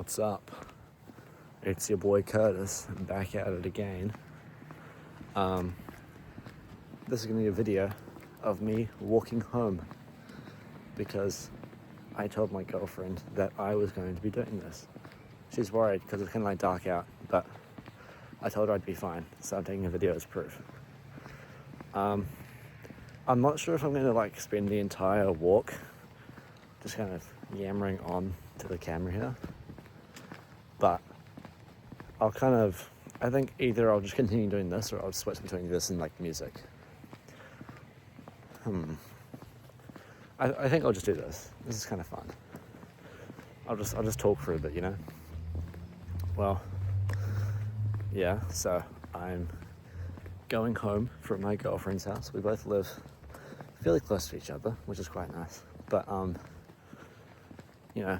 What's up? It's your boy Curtis, back at it again. This is going to be a video of me walking home because I told my girlfriend that I was going to be doing this. She's worried because it's kind of like dark out, but I told her I'd be fine, so I'm taking a video as proof. I'm not sure if I'm going to spend the entire walk just kind of yammering on to the camera here, but I think either I'll just continue doing this or I'll switch between this and music. I think I'll just do this. This is kind of fun. I'll just talk for a bit, Well, yeah, so I'm going home from my girlfriend's house. We both live fairly close to each other, which is quite nice. But,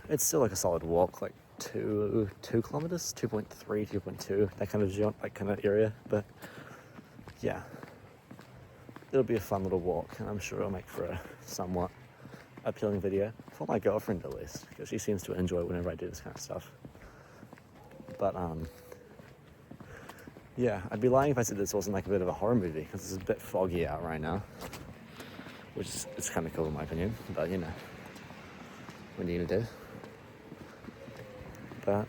it's still a solid walk, 2 kilometers, 2.3, 2.2, that kind of area. But yeah, it'll be a fun little walk, and I'm sure it'll make for a somewhat appealing video for my girlfriend, at least, because she seems to enjoy whenever I do this kind of stuff. But yeah, I'd be lying if I said this wasn't a bit of a horror movie, because it's a bit foggy out right now, which is it's kind of cool in my opinion. But what are you gonna do? But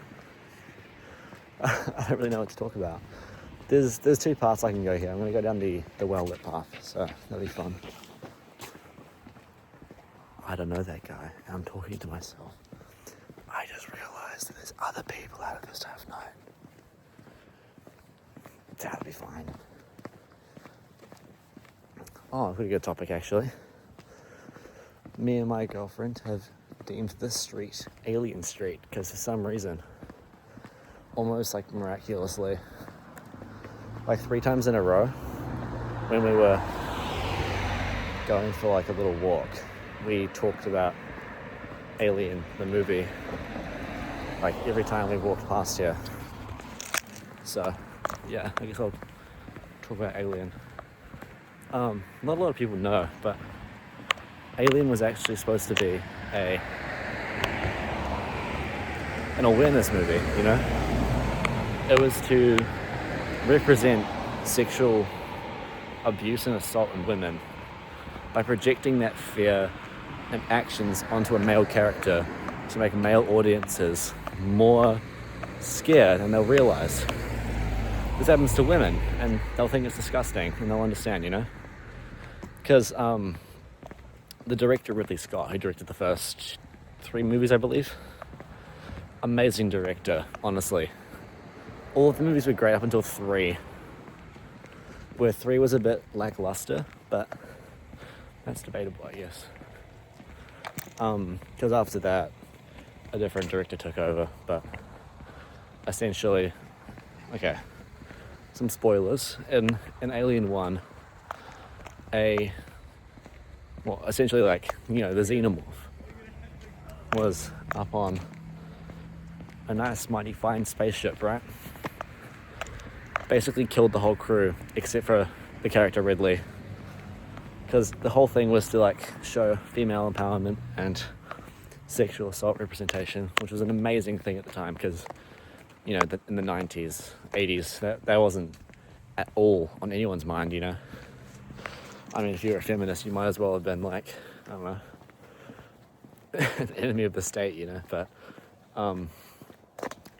I don't really know what to talk about. There's 2 paths I can go here. I'm gonna go down the well-lit path, so that'll be fun. I don't know that guy. I'm talking to myself. I just realised that there's other people out at this time of night. That'll be fine. Oh, a pretty good topic actually. Me and my girlfriend have deemed this street Alien Street because for some reason, almost miraculously, 3 times in a row, when we were going for a little walk, we talked about Alien, the movie, every time we walked past here. So yeah, I guess I'll talk about Alien. Not a lot of people know, but Alien was actually supposed to be an awareness movie, It was to represent sexual abuse and assault in women by projecting that fear and actions onto a male character to make male audiences more scared, and they'll realize this happens to women and they'll think it's disgusting and they'll understand, because the director Ridley Scott, who directed the first 3 movies, I believe, amazing director, honestly. All of the movies were great up until 3, where 3 was a bit lackluster, but that's debatable, I guess. Because after that, a different director took over, but essentially, okay, some spoilers. In Alien 1, essentially the xenomorph was up on a nice mighty fine spaceship, right? Basically killed the whole crew except for the character Ridley, because the whole thing was to show female empowerment and sexual assault representation, which was an amazing thing at the time, because in the 90s, 80s, that wasn't at all on anyone's mind. I mean, if you're a feminist, you might as well have been I don't know, the enemy of the state, but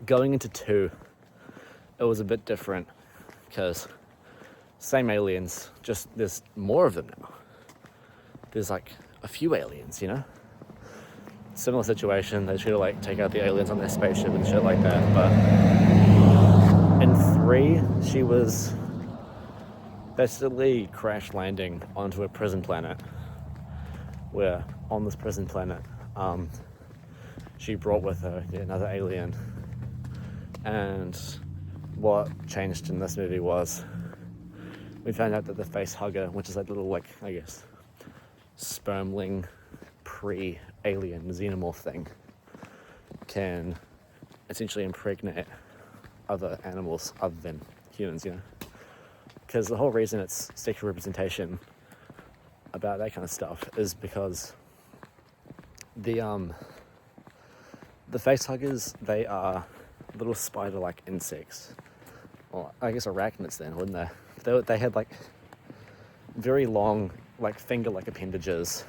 going into 2, it was a bit different, because same aliens, just there's more of them now. There's a few aliens, Similar situation, they should take out the aliens on their spaceship and shit like that, but in 3, she was basically crash landing onto a prison planet, where on this prison planet, she brought with her another alien. And what changed in this movie was we found out that the face hugger, which is little I guess spermling pre-alien xenomorph thing, can essentially impregnate other animals other than humans, Because the whole reason it's sexual representation about that kind of stuff is because the the face huggers, they are little spider-like insects. Well, I guess arachnids then, wouldn't they? They had like very long, like finger-like appendages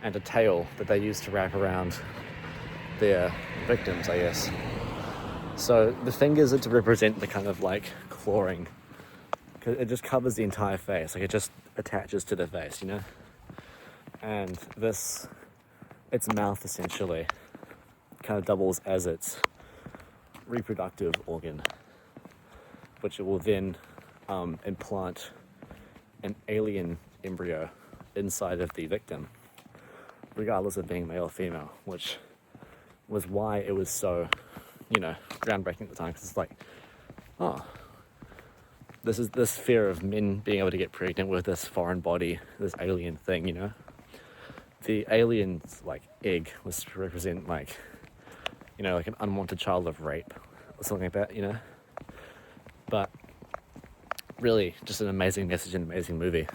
and a tail that they used to wrap around their victims, I guess. So the fingers are to represent the kind of like clawing, because it just covers the entire face, like it just attaches to the face, you know? And its mouth essentially kind of doubles as its reproductive organ, which it will then implant an alien embryo inside of the victim, regardless of being male or female, which was why it was so, groundbreaking at the time, because it's like, oh, this is this fear of men being able to get pregnant with this foreign body, this alien thing, The alien's, like, egg was to represent, like, like an unwanted child of rape or something like that, But really, just an amazing message, an amazing movie.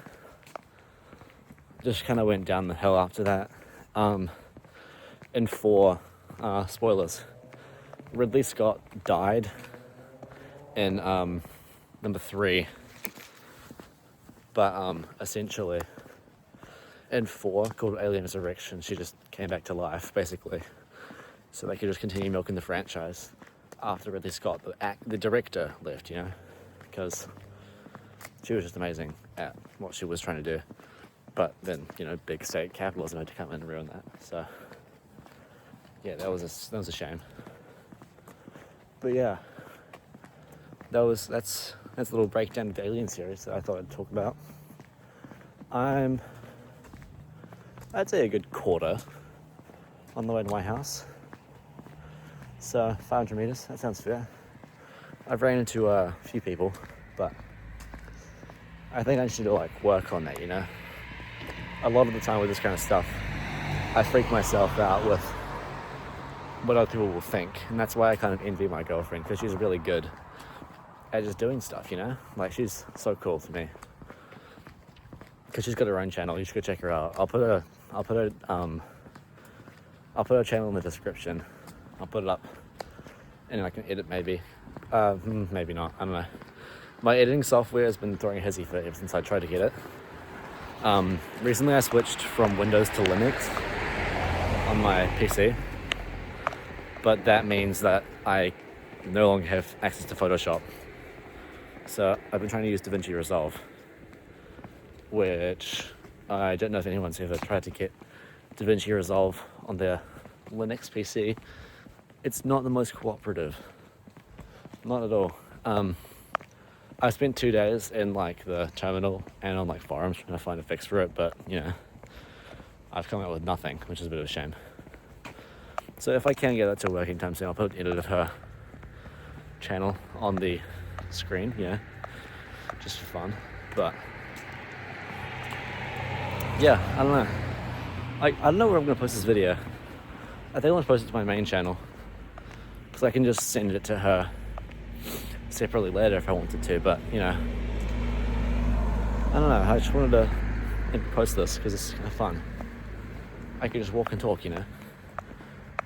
Just kind of went down the hill after that. In 4, spoilers, Ridley Scott died in number 3, but essentially in 4, called Alien Resurrection, she just came back to life, basically, so they could just continue milking the franchise after Ridley Scott, the director, left, because she was just amazing at what she was trying to do. But then, big state capitalism had to come in and ruin that. So, yeah, that was a shame. But yeah, that's a little breakdown of the Alien series that I thought I'd talk about. I'd say a good quarter on the way to my house. So 500 meters, that sounds fair. I've ran into a few people, but I think I just need to work on that, A lot of the time with this kind of stuff, I freak myself out with what other people will think, and that's why I kind of envy my girlfriend, because she's really good at just doing stuff, Like, she's so cool to me, because she's got her own channel. You should go check her out. I'll put her channel in the description. I'll put it up, and I can edit maybe. Maybe not. I don't know. My editing software has been throwing a hissy fit ever since I tried to get it. Recently I switched from Windows to Linux on my PC, but that means that I no longer have access to Photoshop. So I've been trying to use DaVinci Resolve, which I don't know if anyone's ever tried to get DaVinci Resolve on their Linux PC. It's not the most cooperative. Not at all. I spent 2 days in the terminal and on forums trying to find a fix for it, but I've come up with nothing, which is a bit of a shame. So if I can get that to work anytime soon, I'll put an edit of her channel on the screen, just for fun. But yeah, I don't know. I don't know where I'm gonna post this video. I think I want to post it to my main channel, because I can just send it to her separately later if I wanted to, but I don't know, I just wanted to post this because it's kind of fun. I could just walk and talk,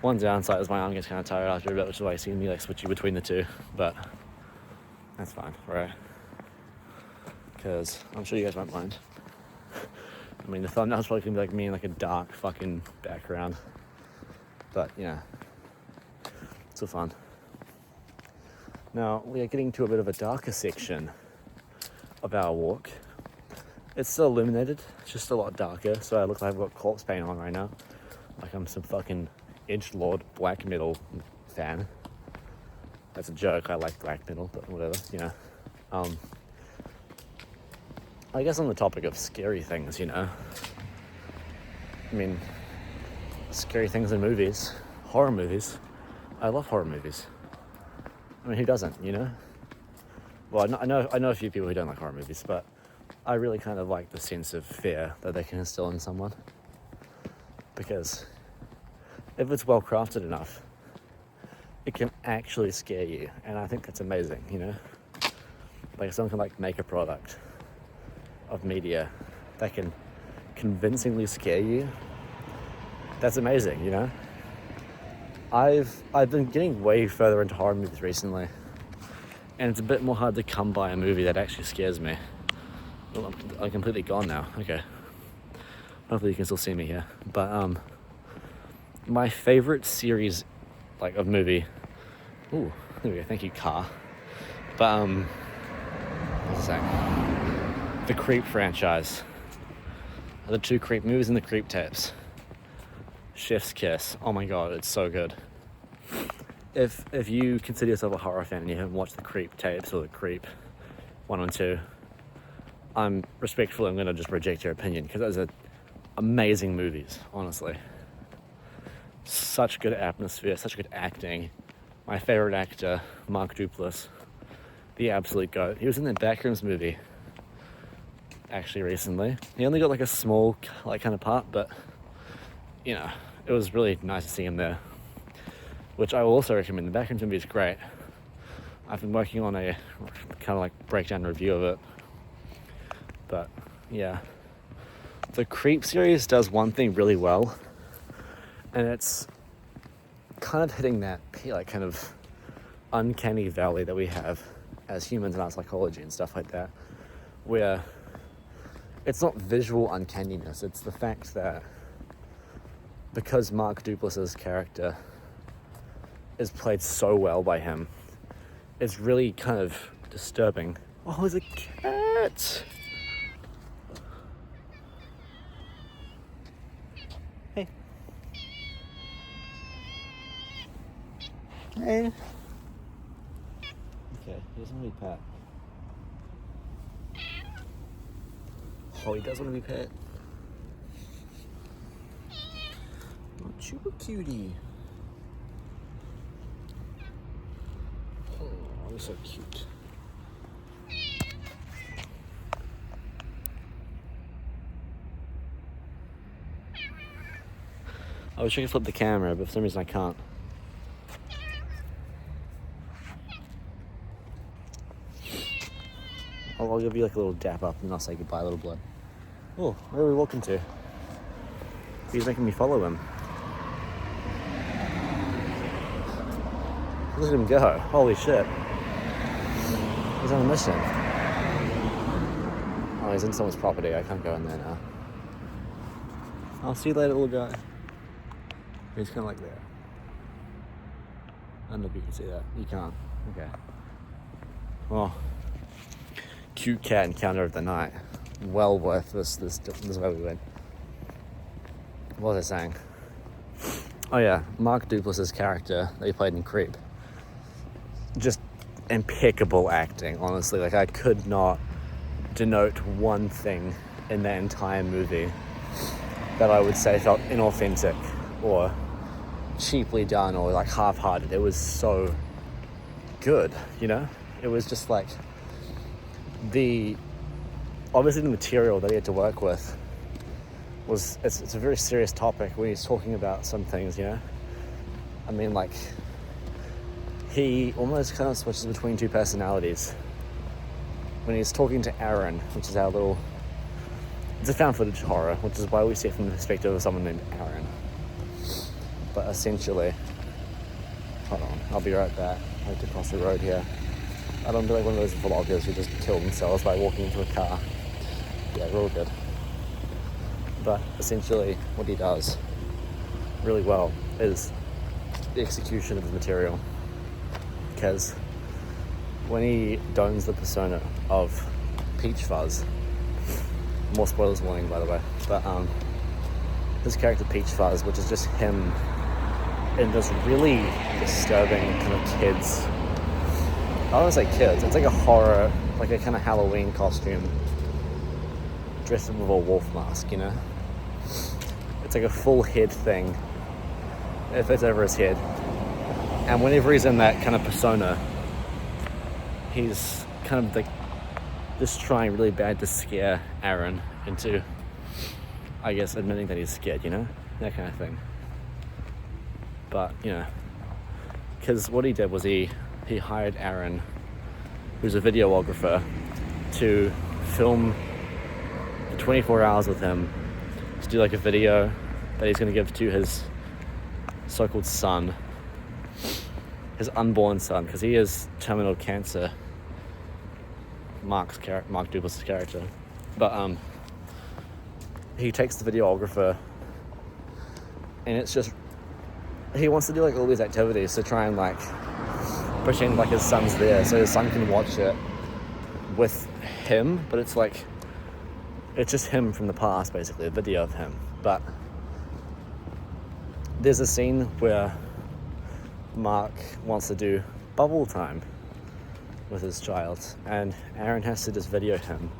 One downside is my arm gets kind of tired after a bit, which is why you see me switching between the two, but that's fine, right? Because I'm sure you guys won't mind. I mean, the thumbnail's probably gonna be me in a dark fucking background, but it's still fun. Now, we are getting to a bit of a darker section of our walk. It's still illuminated, it's just a lot darker, so I look like I've got corpse paint on right now. Like I'm some fucking edgelord black metal fan. That's a joke, I like black metal, but whatever, I guess on the topic of scary things, I mean, scary things in movies, horror movies. I love horror movies. I mean, who doesn't, Well, I know a few people who don't like horror movies, but I really kind of like the sense of fear that they can instill in someone. Because if it's well crafted enough, it can actually scare you, and I think that's amazing, Like someone can make a product of media that can convincingly scare you. That's amazing, I've been getting way further into horror movies recently, and it's a bit more hard to come by a movie that actually scares me. Well, I'm completely gone now. Okay. Hopefully you can still see me here. But my favorite series, like, of movie. Ooh, there we go. Thank you, car. But what was I saying? The Creep franchise. The 2 Creep movies and the Creep tapes. Chef's Kiss. Oh my god, it's so good. If you consider yourself a horror fan and you haven't watched the Creep tapes or the Creep 1 and 2, I'm going to just reject your opinion, because those are amazing movies, honestly. Such good atmosphere, such good acting. My favorite actor, Mark Duplass, the absolute GOAT. He was in the Backrooms movie, actually, recently. He only got like a small, like, kind of part, but, you know, it was really nice to see him there, which I also recommend. The Backrooms movie is great. I've been working on a kind of like breakdown review of it. But yeah, the Creep series does one thing really well, and it's kind of hitting that like kind of uncanny valley that we have as humans in our psychology and stuff like that, where it's not visual uncanniness, it's the fact that because Mark Duplass's character is played so well by him, it's really kind of disturbing. Oh, there's a cat! Hey. Hey. Okay, he doesn't want to be pet. Oh, he does want to be pet. Aren't you a cutie? Oh, you're so cute. I wish I could flip the camera, but for some reason I can't. I'll give you like a little dap up and I'll say goodbye, little blood. Oh, where are we walking to? He's making me follow him. Look at him go. Holy shit. He's on a mission. Oh, he's in someone's property. I can't go in there now. I'll see you later, little guy. He's kind of like there. I don't know if you can see that. You can't. Okay. Well, cute cat encounter of the night. Well worth this way we went. What was I saying? Oh yeah, Mark Duplass's character that he played in Creep. Just impeccable acting, honestly. Like, I could not denote one thing in that entire movie that I would say felt inauthentic or cheaply done or like half-hearted. It was so good, you know? It was just like obviously the material that he had to work with was, it's a very serious topic when he's talking about some things, you know? I mean, like, he almost kind of switches between 2 personalities. When he's talking to Aaron, which is it's a found footage horror, which is why we see it from the perspective of someone named Aaron. But essentially, hold on, I'll be right back. I have to cross the road here. I don't be like one of those vloggers who just kill themselves by walking into a car. Yeah, real good. But essentially, what he does really well is the execution of the material. Because when he dons the persona of Peach Fuzz, more spoilers warning, by the way, but his character Peach Fuzz, which is just him in this really disturbing kind of kids, I don't want to say kids, it's like a horror, like a kind of Halloween costume dressed up with a wolf mask, you know? It's like a full head thing, if it's over his head. And whenever he's in that kind of persona, he's kind of like just trying really bad to scare Aaron into, I guess, admitting that he's scared, you know? That kind of thing. But, you know, because what he did was he hired Aaron, who's a videographer, to film 24 hours with him, to do like a video that he's going to give to his so-called son, his unborn son, because he is terminal cancer. Mark Duplass's character, but he takes the videographer, and it's just he wants to do like all these activities to try and like pretend like his son's there, so his son can watch it with him. But it's like it's just him from the past, basically, a video of him. But there's a scene where Mark wants to do bubble time with his child, and Aaron has to just video him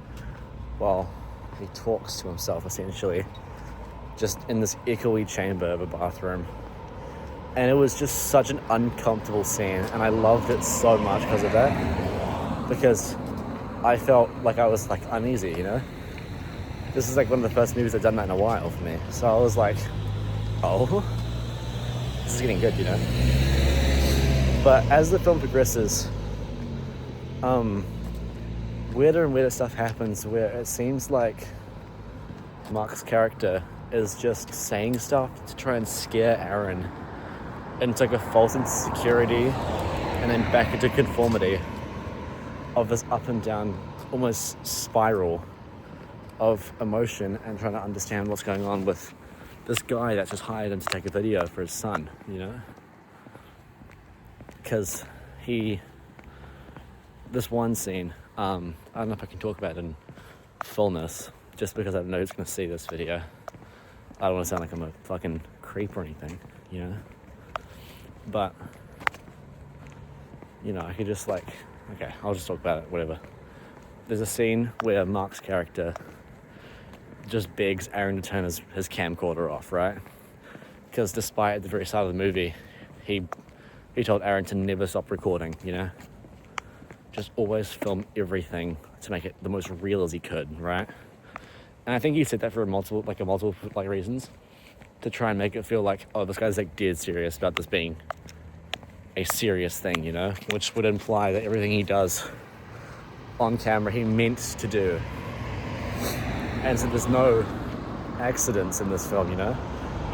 while he talks to himself, essentially, just in this echoey chamber of a bathroom. And it was just such an uncomfortable scene, and I loved it so much because of that, because I felt like I was like uneasy, you know. This is like one of the first movies I've done that in a while for me, so I was like, oh, this is getting good, you know. But as the film progresses, weirder and weirder stuff happens, where it seems like Mark's character is just saying stuff to try and scare Aaron into like a false insecurity and then back into conformity of this up and down, almost spiral of emotion, and trying to understand what's going on with this guy that's just hired him to take a video for his son, you know? Because this one scene, I don't know if I can talk about it in fullness, just because I know who's going to see this video. I don't want to sound like I'm a fucking creep or anything, you know? But, you know, I could just like, okay, I'll just talk about it, whatever. There's a scene where Mark's character just begs Aaron to turn his camcorder off, right? Because despite at the very start of the movie, he told Aaron to never stop recording, you know? Just always film everything to make it the most real as he could, right? And I think he said that for multiple reasons, to try and make it feel like, oh, this guy's like dead serious about this being a serious thing, you know? Which would imply that everything he does on camera he meant to do. And so there's no accidents in this film, you know?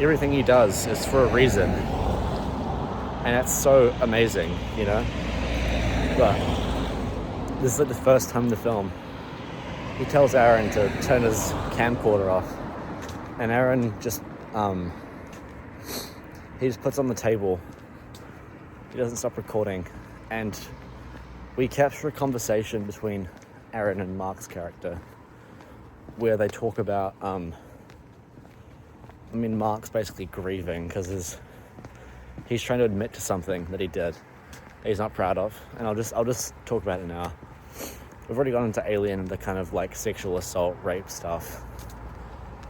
Everything he does is for a reason. And that's so amazing, you know? But this is like the first time in the film he tells Aaron to turn his camcorder off. And Aaron just, he just puts on the table. He doesn't stop recording. And we capture a conversation between Aaron and Mark's character, where they talk about, Mark's basically grieving because he's trying to admit to something that he did that he's not proud of. And I'll just talk about it now. We've already gone into Alien, the kind of like sexual assault, rape stuff.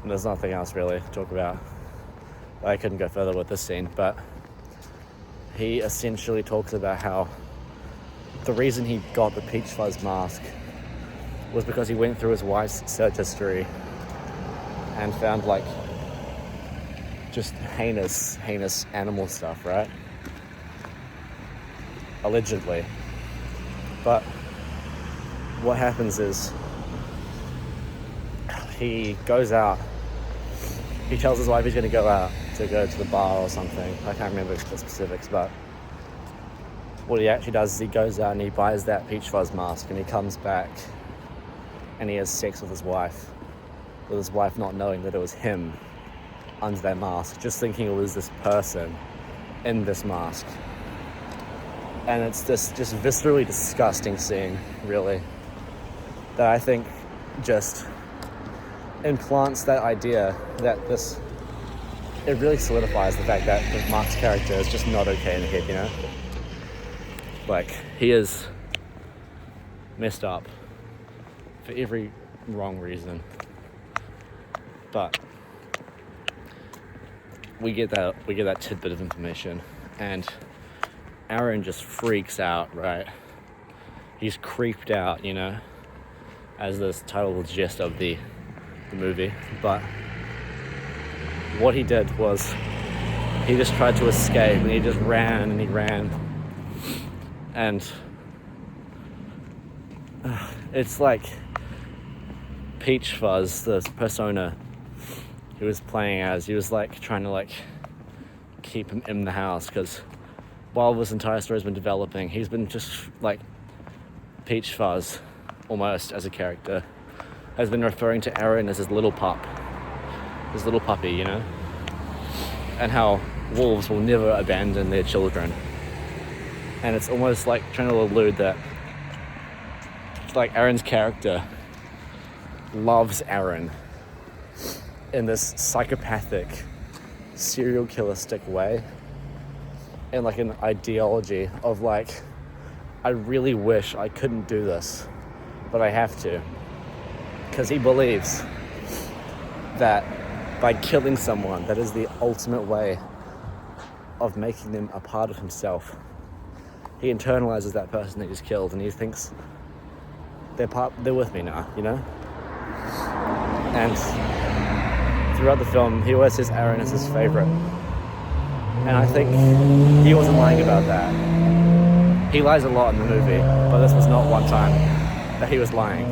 And there's nothing else really to talk about. I couldn't go further with this scene, but he essentially talks about how the reason he got the Peach Fuzz mask was because he went through his wife's search history and found like just heinous animal stuff, right? Allegedly. But what happens is he goes out, he tells his wife he's going to go out to go to the bar or something. I can't remember the specifics, but what he actually does is he goes out and he buys that Peach Fuzz mask, and he comes back and he has sex with his wife not knowing that it was him under that mask, just thinking it was this person in this mask. And it's this just viscerally disgusting scene, really, that I think just implants that idea that it really solidifies the fact that Mark's character is just not okay in the head, you know? Like, he is messed up for every wrong reason. But we get that tidbit of information, and Aaron just freaks out, right? He's creeped out, you know, as this title will suggest of the movie. But what he did was he just tried to escape, and he just ran and he ran. And it's like Peach Fuzz, the persona he was playing as, he was like trying to like keep him in the house because while this entire story's been developing, he's been just like Peach Fuzz, almost, as a character, has been referring to Aaron as his little puppy, you know? And how wolves will never abandon their children. And it's almost like trying to allude that, like, Aaron's character loves Aaron in this psychopathic, serial killeristic way, and like an ideology of like, I really wish I couldn't do this, but I have to, because he believes that by killing someone, that is the ultimate way of making them a part of himself. He internalizes that person that he's killed, and he thinks they're with me now, you know? And throughout the film, he always says Aaron is his favorite. And I think he wasn't lying about that. He lies a lot in the movie, but this was not one time that he was lying.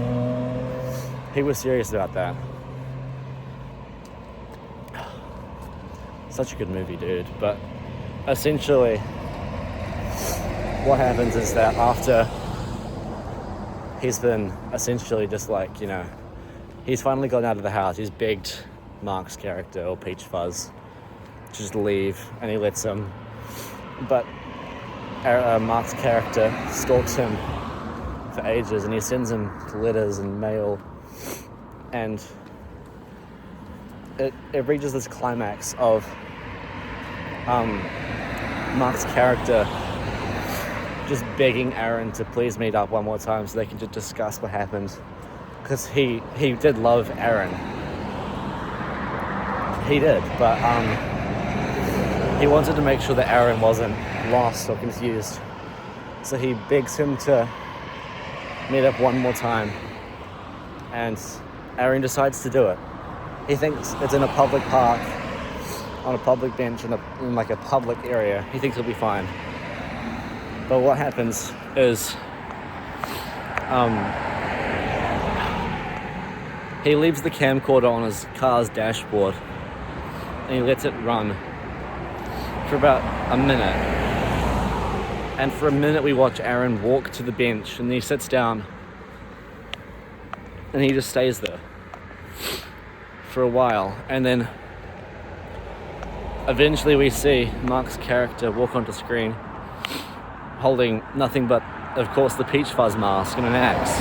He was serious about that. Such a good movie, dude. But essentially, what happens is that after he's been essentially just like, you know, he's finally gotten out of the house, he's begged Mark's character, or Peach Fuzz, to just leave, and he lets him. But Mark's character stalks him for ages, and he sends him letters and mail, and it reaches this climax of Mark's character just begging Aaron to please meet up one more time so they can just discuss what happened, because he did love Aaron. He did, but he wanted to make sure that Aaron wasn't lost or confused. So he begs him to meet up one more time, and Aaron decides to do it. He thinks it's in a public park, on a public bench, in like a public area. He thinks he'll be fine. But what happens is he leaves the camcorder on his car's dashboard, and he lets it run for about a minute. And for a minute we watch Aaron walk to the bench, and he sits down, and he just stays there for a while. And then eventually we see Mark's character walk onto screen holding nothing but, of course, the Peach Fuzz mask and an axe.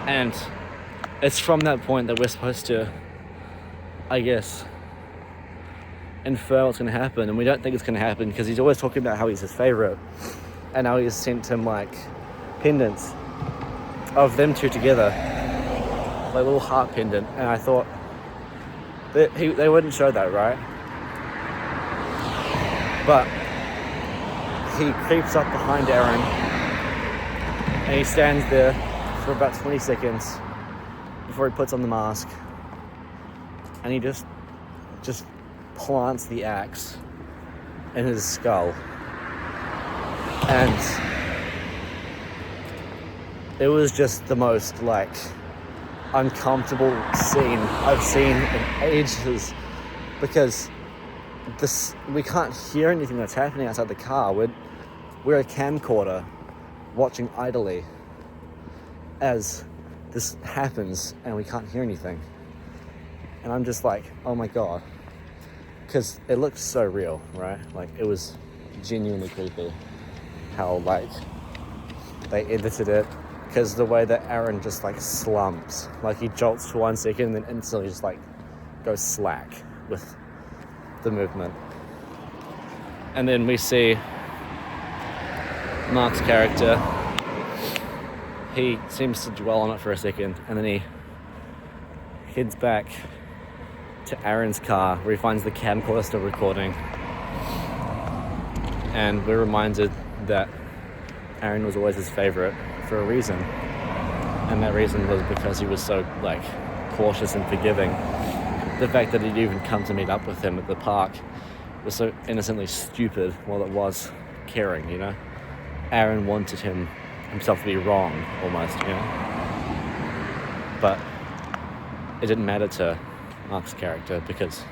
And it's from that point that we're supposed to, I guess, infer what's going to happen. And we don't think it's going to happen, because he's always talking about how he's his favorite, and now he's sent him like pendants of them two together, like a little heart pendant. And I thought that they wouldn't show that, right? But he creeps up behind Aaron, and he stands there for about 20 seconds before he puts on the mask, and he just plants the axe in his skull. And it was just the most like uncomfortable scene I've seen in ages, because we can't hear anything that's happening outside the car. We're a camcorder watching idly as this happens, and we can't hear anything. And I'm just like, oh my god, because it looked so real, right? Like, it was genuinely creepy how like they edited it, because the way that Aaron just like slumps, like he jolts for 1 second and then instantly just like goes slack with the movement. And then we see Mark's character, he seems to dwell on it for a second, and then he heads back to Aaron's car, where he finds the camcorder still recording. And we're reminded that Aaron was always his favorite for a reason, and that reason was because he was so like cautious and forgiving. The fact that he'd even come to meet up with him at the park was so innocently stupid, while it was caring, you know? Aaron wanted himself to be wrong, almost, you know? But it didn't matter to Mark's character, because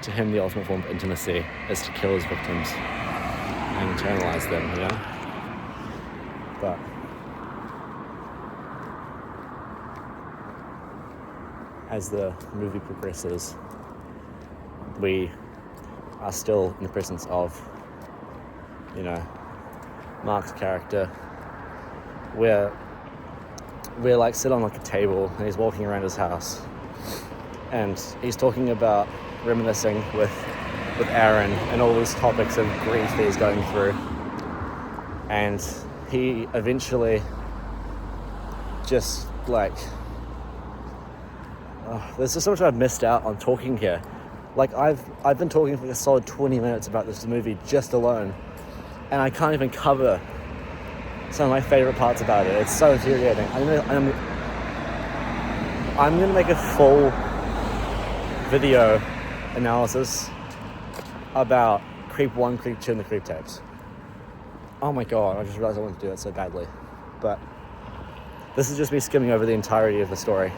to him the ultimate form of intimacy is to kill his victims. internalize them, But as the movie progresses, we are still in the presence of, Mark's character. We're like sit on like a table and he's walking around his house and he's talking about reminiscing with Aaron and all these topics of grief that he's going through, and he eventually just like there's just so much I've missed out on talking here. Like I've been talking for like a solid 20 minutes about this movie just alone, and I can't even cover some of my favorite parts about it. It's so infuriating. I'm gonna make a full video analysis about Creep 1, Creep 2, and the Creep tapes. Oh my god, I just realized I wanted to do it so badly. But this is just me skimming over the entirety of the story.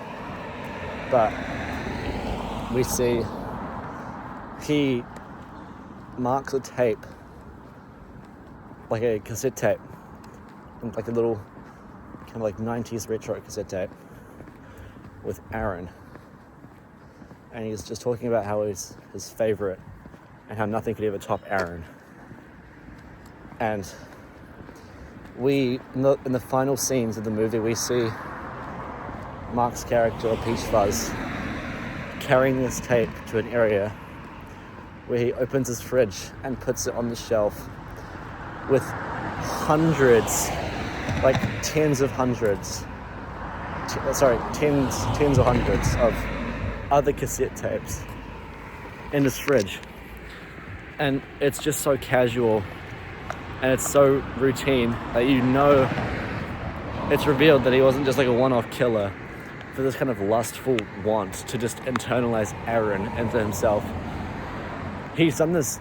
But we see he marks a tape, like a cassette tape, like a little kind of like 90s retro cassette tape with Aaron. And he's just talking about how he's his favorite and how nothing could ever top Aaron. And in the final scenes of the movie, we see Mark's character, Peach Fuzz, carrying this tape to an area where he opens his fridge and puts it on the shelf with hundreds, like tens of hundreds of other cassette tapes in his fridge. And it's just so casual and it's so routine that it's revealed that he wasn't just like a one-off killer for this kind of lustful want to just internalize Aaron into himself. He's done this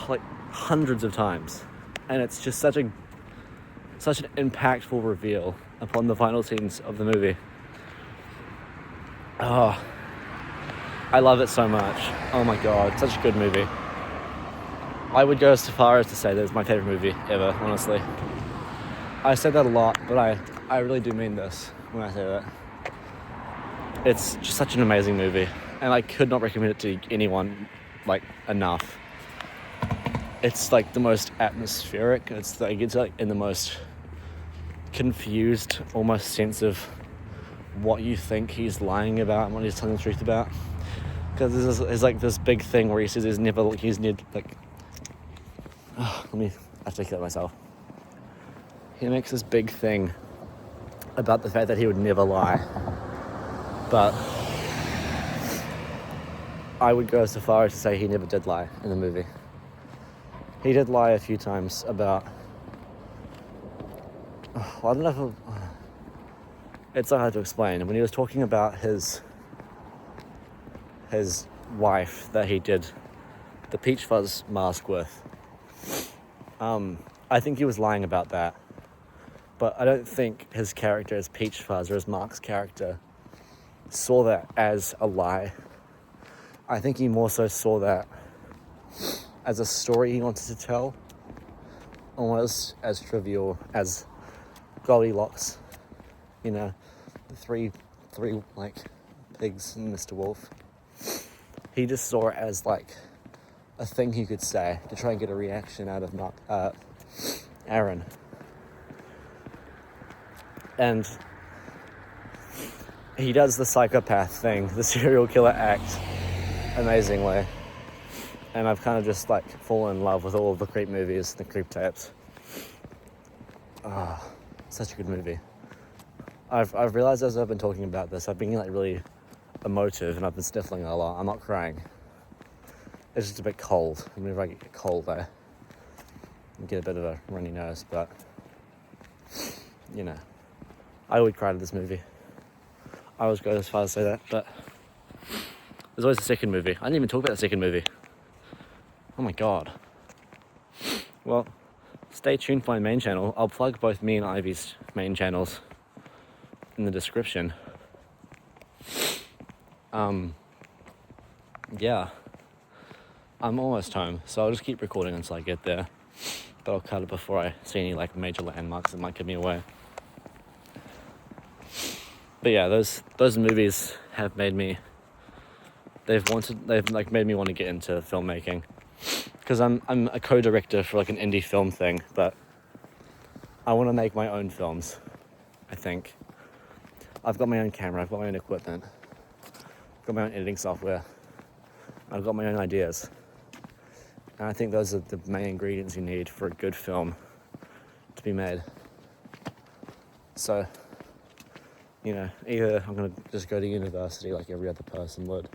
like hundreds of times, and it's just such an impactful reveal upon the final scenes of the movie. Oh, I love it so much. Oh my god, such a good movie. I would go so far as to say that it's my favorite movie ever, honestly. I say that a lot, but I really do mean this when I say that. It's just such an amazing movie, and I could not recommend it to anyone, like, enough. It's like the most atmospheric, it's like in the most confused, almost sense of what you think he's lying about and what he's telling the truth about. Because there's like this big thing where he says I have to take that myself. He makes this big thing about the fact that he would never lie. But I would go so far as to say he never did lie in the movie. He did lie a few times about... I don't know if... It's so hard to explain. When he was talking about his wife that he did the Peach Fuzz mask with, I think he was lying about that. But I don't think his character as Peach Fuzz or as Mark's character saw that as a lie. I think he more so saw that as a story he wanted to tell, almost as trivial as Goldilocks, the three like pigs and Mr. Wolf. He just saw it as like a thing he could say to try and get a reaction out of Aaron. And he does the psychopath thing, the serial killer act, amazingly. And I've kind of just like fallen in love with all of the Creep movies, the Creep tapes. Such a good movie. I've realized as I've been talking about this, I've been like really emotive and I've been sniffling a lot. I'm not crying. It's just a bit cold. Whenever I get cold, I get a bit of a runny nose, but I would cry to this movie. I always go as far as to say that, but there's always a second movie. I didn't even talk about the second movie. Oh my god. Well, stay tuned for my main channel. I'll plug both me and Ivy's main channels in the description. Yeah. I'm almost home, so I'll just keep recording until I get there. but I'll cut it before I see any like major landmarks that might give me away. But yeah, those movies have made me. They've like made me want to get into filmmaking, because I'm a co-director for like an indie film thing, but I want to make my own films. I think I've got my own camera, I've got my own equipment, I've got my own editing software, I've got my own ideas, and I think those are the main ingredients you need for a good film to be made. So, you know, either I'm going to just go to university like every other person would,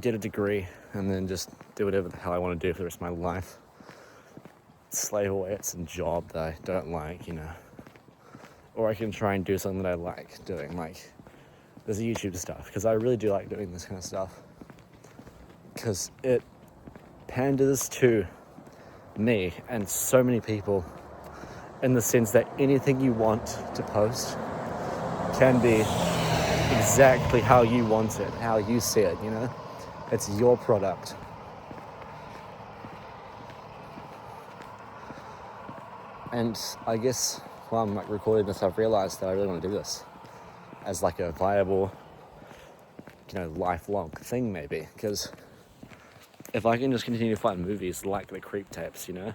get a degree, and then just do whatever the hell I want to do for the rest of my life, slave away at some job that I don't like, you know, or I can try and do something that I like doing, like there's YouTube stuff, because I really do like doing this kind of stuff, because it panders to me and so many people in the sense that anything you want to post can be exactly how you want it, how you see it, you know? It's your product. And I guess while I'm like recording this, I've realized that I really want to do this as like a viable, you know, lifelong thing maybe, because if I can just continue to find movies like the Creep Tapes, you know,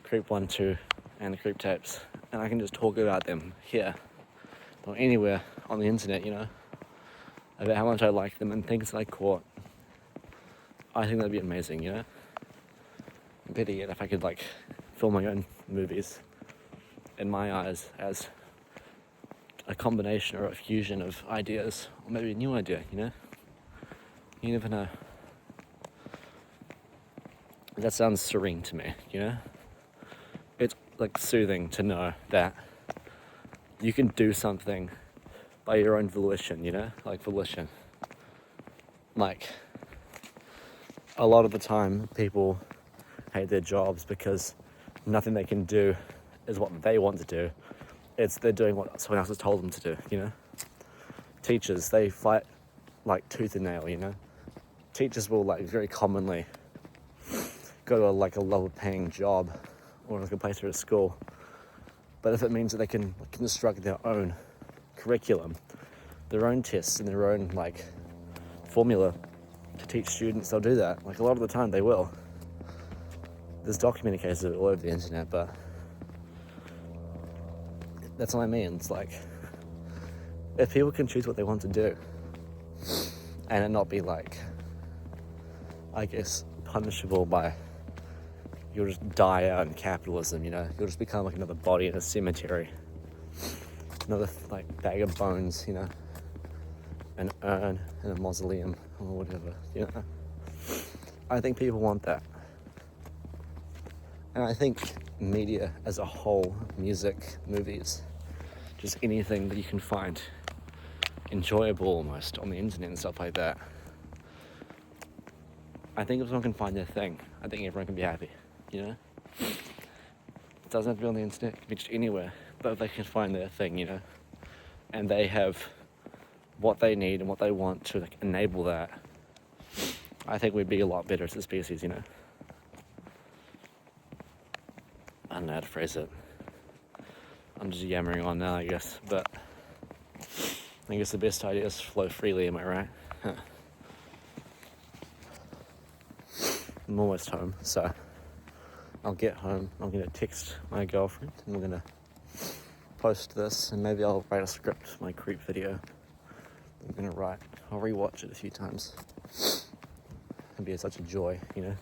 Creep 1, 2, and the Creep Tapes, and I can just talk about them here or anywhere on the internet, you know, about how much I like them and things that I caught, I think that'd be amazing, you know. Better yet, if I could like film my own movies, in my eyes, as a combination or a fusion of ideas, or maybe a new idea, you know. You never know. That sounds serene to me, you know. It's like soothing to know that you can do something by your own volition, you know, like volition. Like, a lot of the time people hate their jobs because nothing they can do is what they want to do. They're doing what someone else has told them to do, you know. Teachers, they fight like tooth and nail, you know. Teachers will like very commonly go to like a lower paying job or like a place at school, but if it means that they can construct their own curriculum, their own tests and their own like formula to teach students, they'll do that. Like a lot of the time they will. There's documented cases of it all over the internet, but that's what I mean. It's like, if people can choose what they want to do and it not be like, I guess, punishable by, you'll just die out in capitalism, you know. You'll just become like another body in a cemetery, another like bag of bones, you know, an urn in a mausoleum or whatever, you know. I think people want that. And I think media as a whole, music, movies, just anything that you can find enjoyable almost on the internet and stuff like that, I think if someone can find their thing, I think everyone can be happy, you know? It doesn't have to be on the internet, it can be just anywhere, but if they can find their thing, you know, and they have what they need and what they want to like enable that, I think we'd be a lot better as a species, you know? I don't know how to phrase it. I'm just yammering on now, I guess, but I guess the best ideas flow freely, am I right? Huh. I'm almost home, so I'll get home, I'm gonna text my girlfriend and we're gonna post this, and maybe I'll write a script for my Creep video I'm gonna write. I'll rewatch it a few times. It'd be such a joy, you know?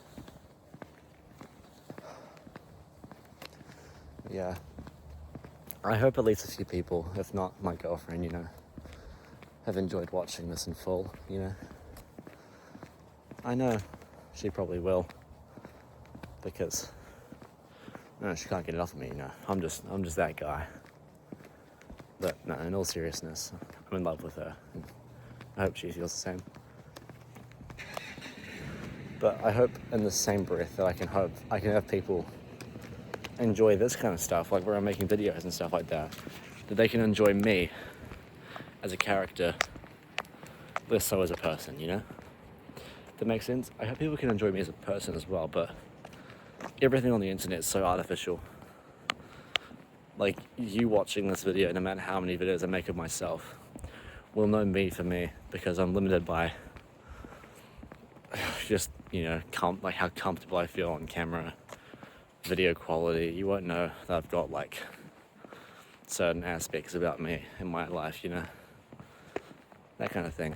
Yeah. I hope at least a few people, if not my girlfriend, you know, have enjoyed watching this in full, you know? I know she probably will, because no, she can't get it off of me, you know. I'm just that guy. But no, in all seriousness, I'm in love with her. I hope she feels the same. But I hope in the same breath that I can have people enjoy this kind of stuff, like where I'm making videos and stuff like that they can enjoy me as a character, less so as a person, you know? That makes sense? I hope people can enjoy me as a person as well, but everything on the internet is so artificial. Like, you watching this video, no matter how many videos I make of myself, will know me for me, because I'm limited by just, like how comfortable I feel on camera, video quality. You won't know that I've got like certain aspects about me in my life, that kind of thing.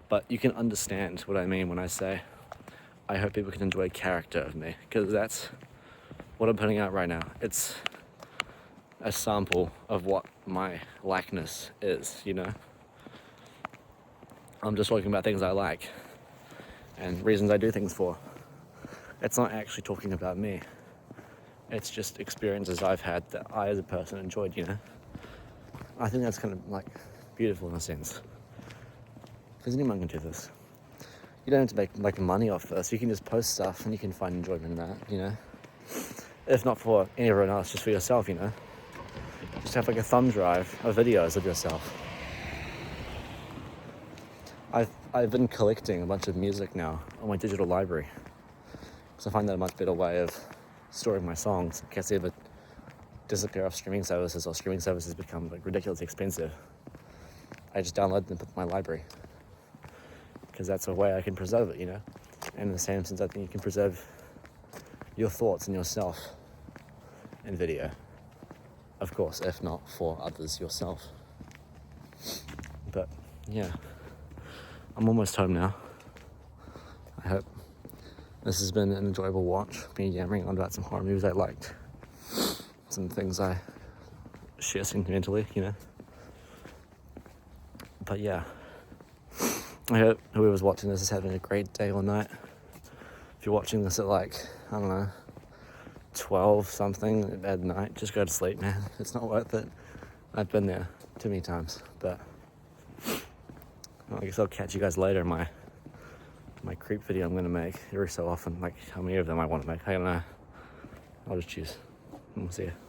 But you can understand what I mean when I say I hope people can enjoy a character of me, because that's what I'm putting out right now. It's a sample of what my likeness is, I'm just talking about things I like and reasons I do things for. It's not actually talking about me. It's just experiences I've had that I as a person enjoyed, I think that's kind of like beautiful in a sense. Because anyone can do this. You don't have to make like money off this. You can just post stuff and you can find enjoyment in that, If not for anyone else, just for yourself, Just have like a thumb drive of videos of yourself. I've been collecting a bunch of music now on my digital library, because I find that a much better way of storing my songs in case they ever disappear off streaming services or streaming services become like ridiculously expensive. I just download them and put them in my library, because that's a way I can preserve it, And in the same sense, I think you can preserve your thoughts and yourself in video. Of course, if not for others, yourself. But yeah, I'm almost home now. I hope this has been an enjoyable watch, me yammering on about some horror movies I liked, some things I share sentimentally, But yeah, I hope whoever's watching this is having a great day or night. If you're watching this at 12 something at night, just go to sleep, man. It's not worth it. I've been there too many times, but I guess I'll catch you guys later in my creep video I'm gonna make every so often. Like how many of them I want to make, I don't know. I'll just choose. We'll see you.